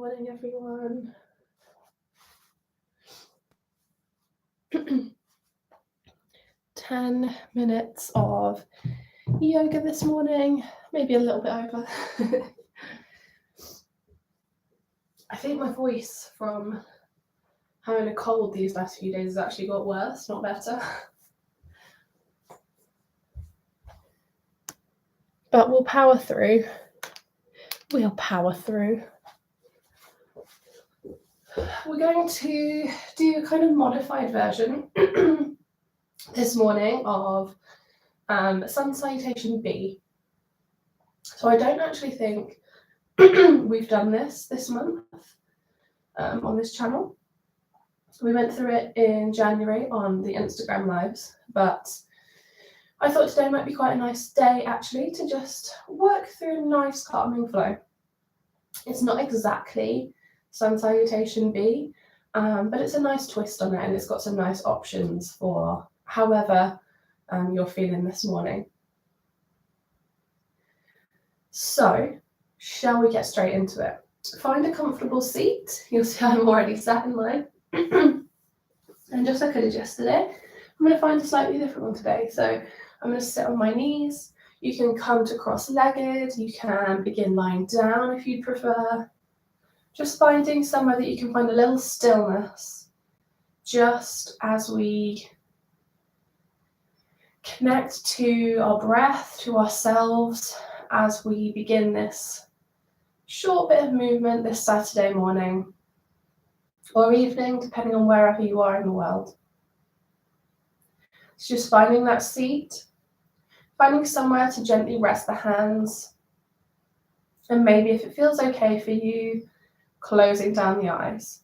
morning, everyone. 10 minutes of yoga this morning, maybe a little bit over. I think my voice from having a cold these last few days has actually got worse, not better. But we'll power through. We'll power through. We're going to do a kind of modified version this morning of Sun Salutation B. So I don't actually think we've done this month on this channel. We went through it in January on the Instagram lives, but I thought today might be quite a nice day actually to just work through a nice calming flow. It's not exactly Sun Salutation B, but it's a nice twist on it, and it's got some nice options for however you're feeling this morning. So, shall we get straight into it? Find a comfortable seat. You'll see I'm already sat in mine. And just like I did yesterday, I'm going to find a slightly different one today. So I'm going to sit on my knees. You can come to cross-legged. You can begin lying down if you prefer. Just finding somewhere that you can find a little stillness, just as we connect to our breath, to ourselves, as we begin this short bit of movement this Saturday morning or evening, depending on wherever you are in the world. It's just finding that seat, finding somewhere to gently rest the hands, and maybe if it feels okay for you, closing down the eyes.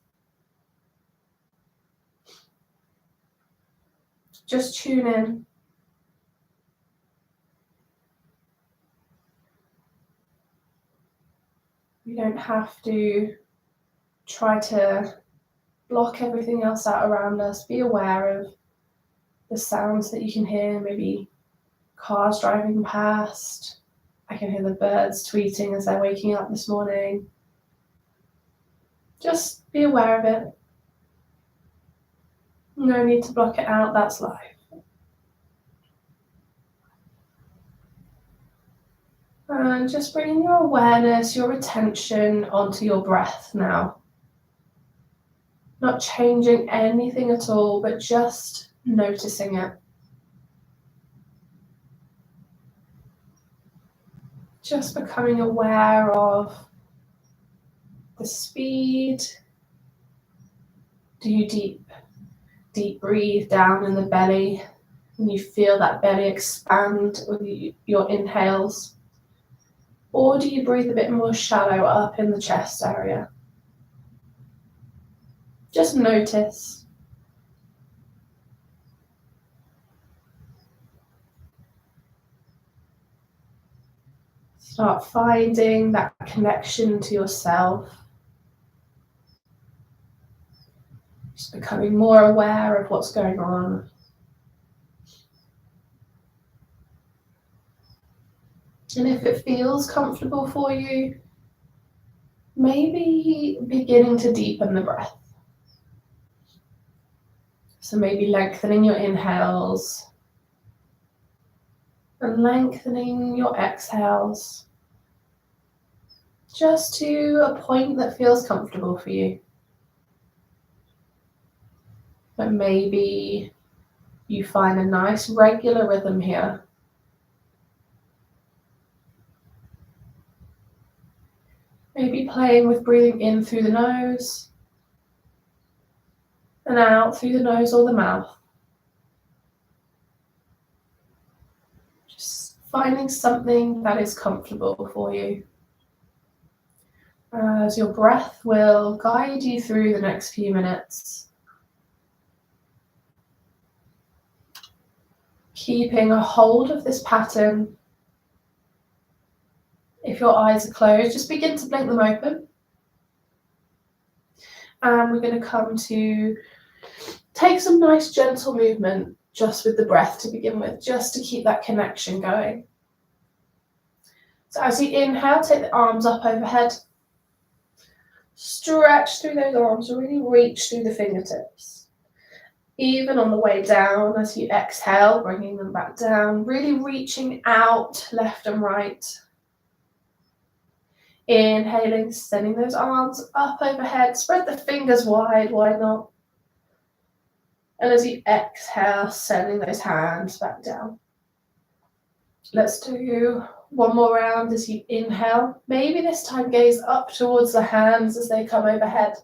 Just tune in. You don't have to try to block everything else out around us. Be aware of the sounds that you can hear, maybe cars driving past. I can hear the birds tweeting as they're waking up this morning. Just be aware of it. No need to block it out, that's life. And just bringing your awareness, your attention onto your breath now. Not changing anything at all, but just noticing it. Just becoming aware of the speed. Do you deep breathe down in the belly and you feel that belly expand with your inhales? Or do you breathe a bit more shallow up in the chest area? Just notice. Start finding that connection to yourself. Just becoming more aware of what's going on. And if it feels comfortable for you, maybe beginning to deepen the breath. So maybe lengthening your inhales and lengthening your exhales, just to a point that feels comfortable for you. But maybe you find a nice regular rhythm here. Maybe playing with breathing in through the nose and out through the nose or the mouth. Just finding something that is comfortable for you, as your breath will guide you through the next few minutes. Keeping a hold of this pattern. If your eyes are closed, just begin to blink them open. And we're going to come to take some nice gentle movement just with the breath to begin with, just to keep that connection going. So as you inhale, take the arms up overhead. Stretch through those arms, really reach through the fingertips. Even on the way down, as you exhale, bringing them back down, really reaching out left and right. Inhaling, sending those arms up overhead, spread the fingers wide, why not? And as you exhale, sending those hands back down. Let's do one more round as you inhale. Maybe this time gaze up towards the hands as they come overhead.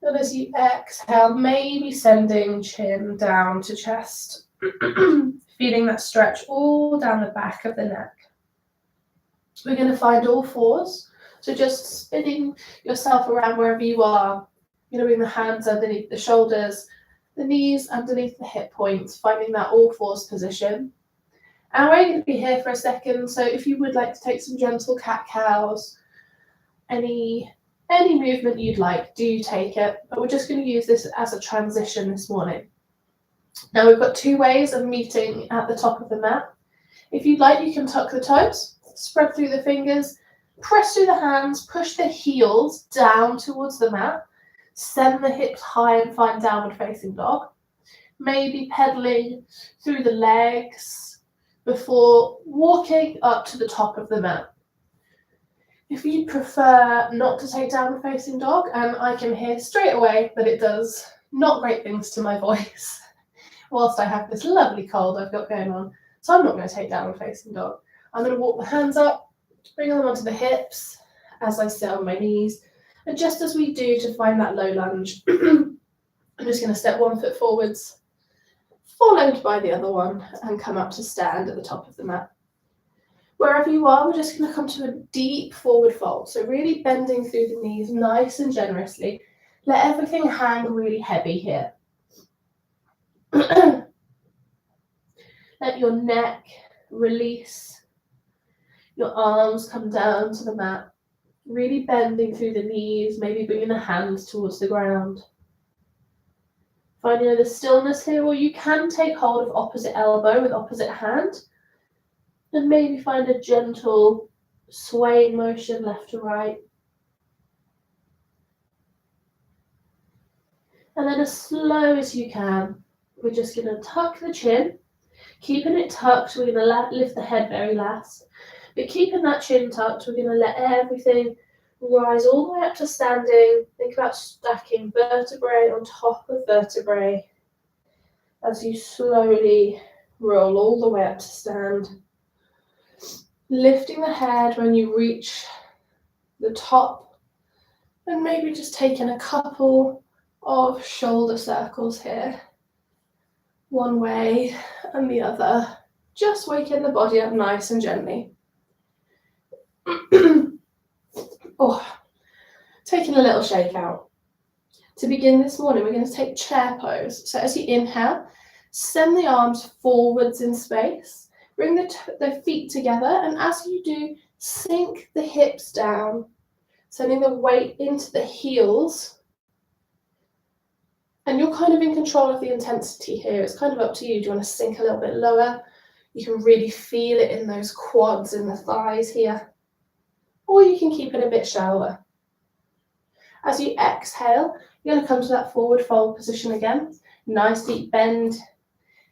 And as you exhale, maybe sending chin down to chest. Feeling that stretch all down the back of the neck. We're going to find all fours. So just spinning yourself around wherever you are. You're going to bring the hands underneath the shoulders, the knees underneath the hip points, finding that all fours position. And we're going to be here for a second. So if you would like to take some gentle cat-cows, any movement you'd like, do take it. But we're just going to use this as a transition this morning. Now we've got two ways of meeting at the top of the mat. If you'd like, you can tuck the toes, spread through the fingers, press through the hands, push the heels down towards the mat, send the hips high and find downward facing dog. Maybe pedaling through the legs before walking up to the top of the mat. If you prefer not to take downward facing dog, and I can hear straight away that it does not great things to my voice, whilst I have this lovely cold I've got going on. So I'm not going to take downward facing dog. I'm going to walk the hands up, bring them onto the hips as I sit on my knees. And just as we do to find that low lunge, I'm just going to step one foot forwards, followed by the other one, and come up to stand at the top of the mat. Wherever you are, we're just going to come to a deep forward fold. So really bending through the knees nice and generously. Let everything hang really heavy here. Let your neck release. Your arms come down to the mat. Really bending through the knees, maybe bringing the hands towards the ground. Finding the stillness here, or you can take hold of opposite elbow with opposite hand. And maybe find a gentle swaying motion left to right. And then as slow as you can, we're just going to tuck the chin. Keeping it tucked, we're going to lift the head very last. But keeping that chin tucked, we're going to let everything rise all the way up to standing. Think about stacking vertebrae on top of vertebrae as you slowly roll all the way up to stand. Lifting the head when you reach the top, and maybe just taking a couple of shoulder circles here. One way and the other. Just waking the body up nice and gently. Taking a little shake out. To begin this morning, we're going to take chair pose. So as you inhale, send the arms forwards in space. Bring the feet together, and as you do, sink the hips down, sending the weight into the heels. And you're kind of in control of the intensity here. It's kind of up to you. Do you want to sink a little bit lower? You can really feel it in those quads and the thighs here. Or you can keep it a bit shallower. As you exhale, you're going to come to that forward fold position again. Nice deep bend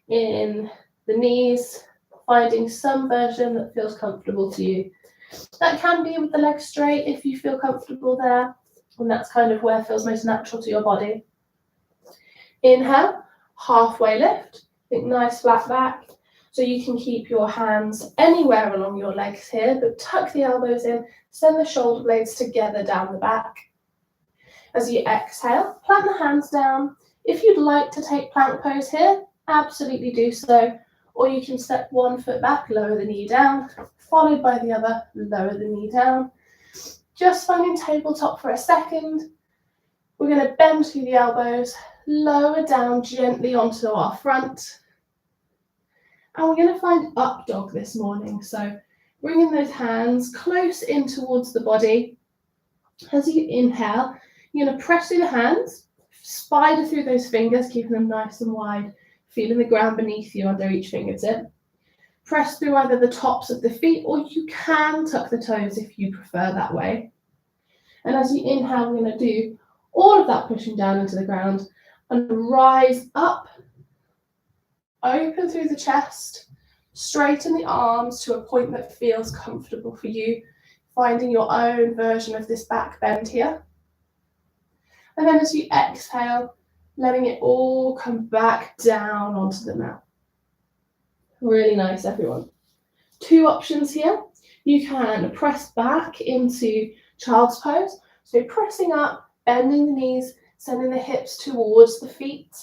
in the knees, finding some version that feels comfortable to you. That can be with the legs straight if you feel comfortable there, and that's kind of where it feels most natural to your body. Inhale, halfway lift. Think nice flat back. So you can keep your hands anywhere along your legs here, but tuck the elbows in, send the shoulder blades together down the back. As you exhale, plant the hands down. If you'd like to take plank pose here, absolutely do so. Or you can step one foot back, lower the knee down, followed by the other, lower the knee down. Just finding tabletop for a second. We're going to bend through the elbows, lower down gently onto our front. And we're going to find up dog this morning. So bringing those hands close in towards the body. As you inhale, you're going to press through the hands, spider through those fingers, keeping them nice and wide, feeling the ground beneath you under each fingertip. Press through either the tops of the feet, or you can tuck the toes if you prefer that way. And as you inhale, we're going to do all of that pushing down into the ground and rise up, open through the chest, straighten the arms to a point that feels comfortable for you, finding your own version of this back bend here. And then as you exhale, letting it all come back down onto the mat. Really nice, everyone. 2 options here. You can press back into child's pose. So pressing up, bending the knees, sending the hips towards the feet,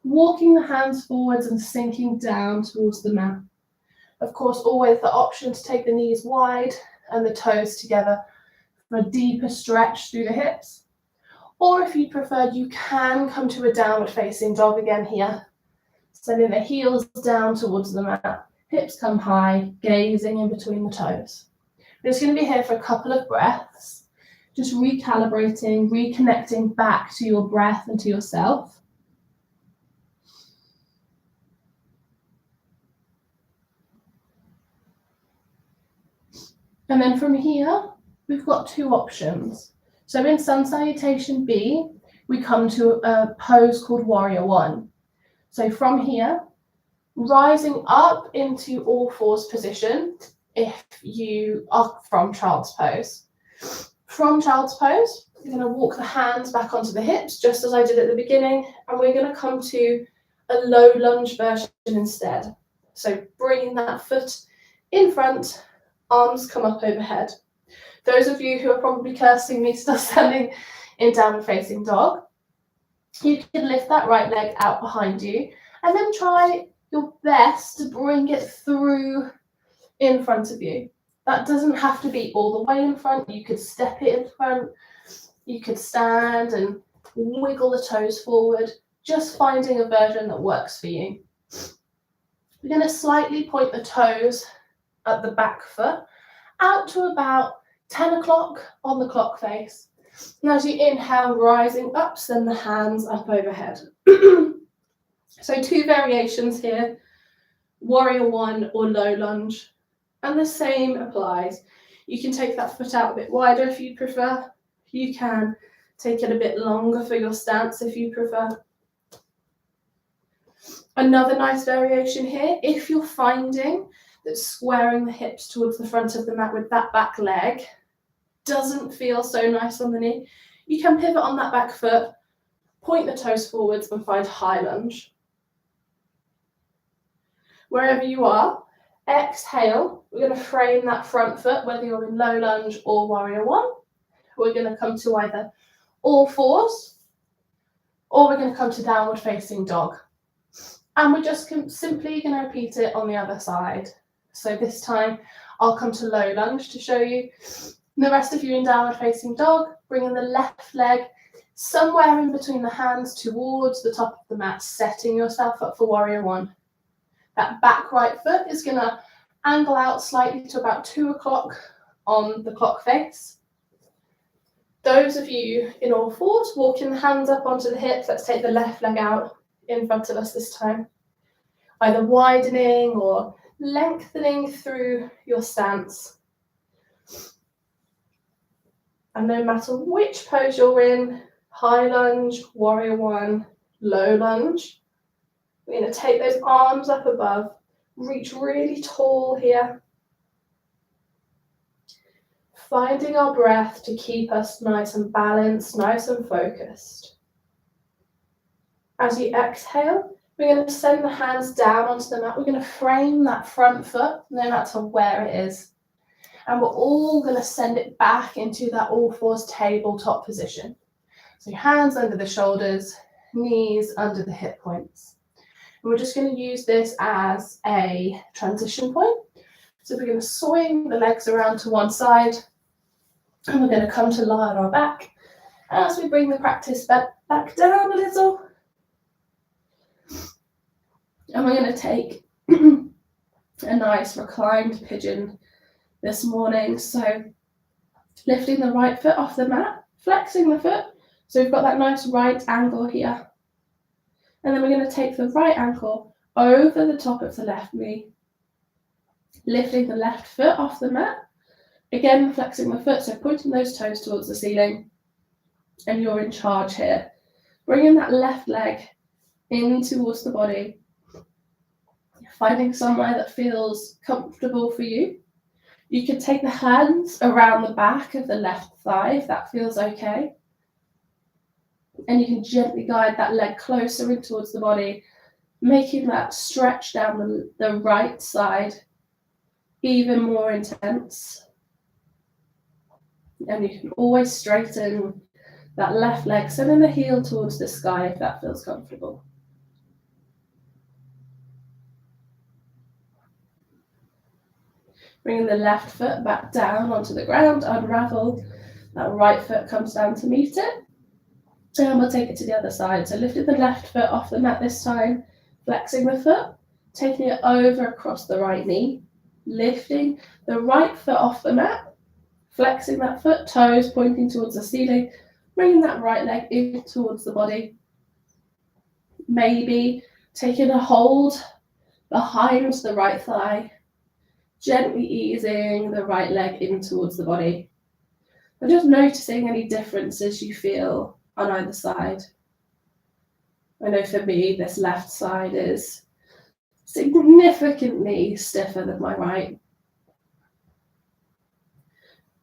walking the hands forwards and sinking down towards the mat. Of course, always the option to take the knees wide and the toes together for a deeper stretch through the hips. Or if you prefer, you can come to a downward facing dog again here, sending the heels down towards the mat, hips come high, gazing in between the toes. We're just going to be here for a couple of breaths, just recalibrating, reconnecting back to your breath and to yourself. And then from here, we've got 2 options. So in Sun Salutation B, we come to a pose called Warrior One. So from here, rising up into all fours position if you are from Child's Pose. From Child's Pose, you're going to walk the hands back onto the hips, just as I did at the beginning, and we're going to come to a low lunge version instead. So bringing that foot in front, arms come up overhead. Those of you who are probably cursing me still standing in downward facing dog, you can lift that right leg out behind you and then try your best to bring it through in front of you. That doesn't have to be all the way in front. You could step it in front. You could stand and wiggle the toes forward, just finding a version that works for you. We're going to slightly point the toes at the back foot out to about 10 o'clock on the clock face. And as you inhale, rising up, send the hands up overhead. So 2 variations here, Warrior One or low lunge. And the same applies. You can take that foot out a bit wider if you prefer. You can take it a bit longer for your stance if you prefer. Another nice variation here, if you're finding that squaring the hips towards the front of the mat with that back leg doesn't feel so nice on the knee, you can pivot on that back foot, point the toes forwards and find high lunge. Wherever you are, exhale, we're going to frame that front foot, whether you're in low lunge or Warrior One. We're going to come to either all fours, or we're going to come to downward facing dog. And we're just simply going to repeat it on the other side. So this time I'll come to low lunge to show you. And the rest of you in downward facing dog, bringing the left leg somewhere in between the hands towards the top of the mat, setting yourself up for Warrior One. That back right foot is going to angle out slightly to about 2 o'clock on the clock face. Those of you in all fours, walking the hands up onto the hips. Let's take the left leg out in front of us this time. Either widening or lengthening through your stance. And no matter which pose you're in, high lunge, Warrior One, low lunge, we're going to take those arms up above, reach really tall here. Finding our breath to keep us nice and balanced, nice and focused. As you exhale, we're going to send the hands down onto the mat. We're going to frame that front foot, no matter where it is. And we're all going to send it back into that all fours tabletop position. So hands under the shoulders, knees under the hip points. And we're just going to use this as a transition point. So we're going to swing the legs around to one side, and we're going to come to lie on our back as we bring the practice back down a little. And we're going to take a nice reclined pigeon this morning. So lifting the right foot off the mat, flexing the foot. So we've got that nice right angle here. And then we're going to take the right ankle over the top of the left knee, lifting the left foot off the mat, Again, flexing the foot, so pointing those toes towards the ceiling, and you're in charge here. Bringing that left leg in towards the body, finding somewhere that feels comfortable for you. You can take the hands around the back of the left thigh if that feels okay. And you can gently guide that leg closer in towards the body, making that stretch down the right side even more intense. And you can always straighten that left leg, sending the heel towards the sky if that feels comfortable. Bringing the left foot back down onto the ground, unravel. That right foot comes down to meet it. And we'll take it to the other side. So lifting the left foot off the mat this time, flexing the foot, taking it over across the right knee, lifting the right foot off the mat, flexing that foot, toes pointing towards the ceiling, bringing that right leg in towards the body. Maybe taking a hold behind the right thigh, gently easing the right leg in towards the body. And just noticing any differences you feel on either side. I know for me, this left side is significantly stiffer than my right.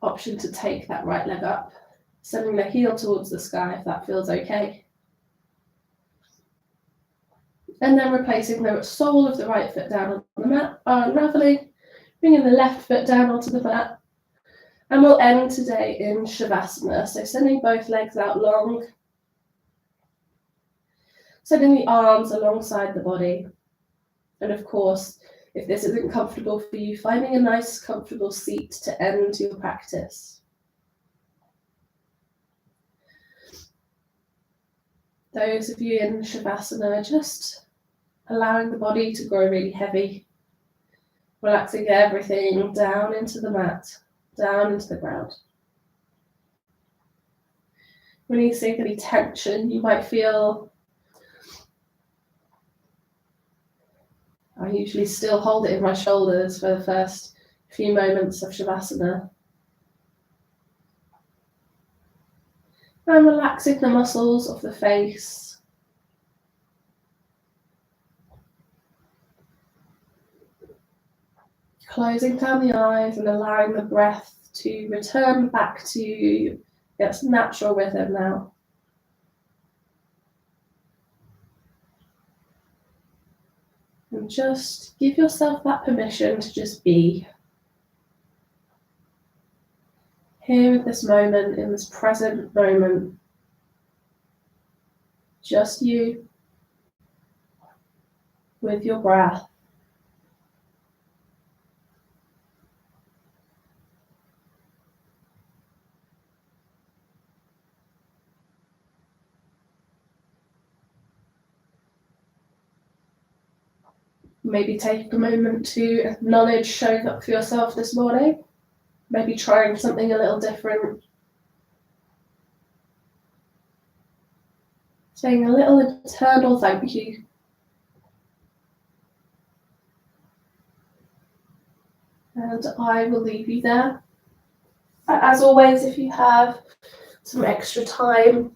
Option to take that right leg up, sending the heel towards the sky if that feels okay. And then replacing the sole of the right foot down on the mat, unraveling, bringing the left foot down onto the mat. And we'll end today in Shavasana. So sending both legs out long, sending the arms alongside the body. And of course, if this isn't comfortable for you, finding a nice, comfortable seat to end your practice. Those of you in Shavasana, just allowing the body to grow really heavy, relaxing everything down into the mat, down into the ground. Releasing any tension you might feel. I usually still hold it in my shoulders for the first few moments of Shavasana. And relaxing the muscles of the face. Closing down the eyes and allowing the breath to return back to its natural rhythm now. And just give yourself that permission to just be. Here at this moment, in this present moment. Just you with your breath. Maybe take a moment to acknowledge showing up for yourself this morning. Maybe trying something a little different. Saying a little internal thank you. And I will leave you there. As always, if you have some extra time,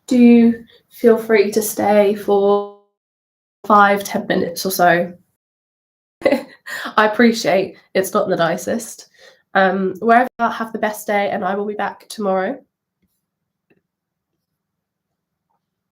do feel free to stay for 5-10 minutes or so. I appreciate it's not the nicest. Wherever, have the best day, and I will be back tomorrow.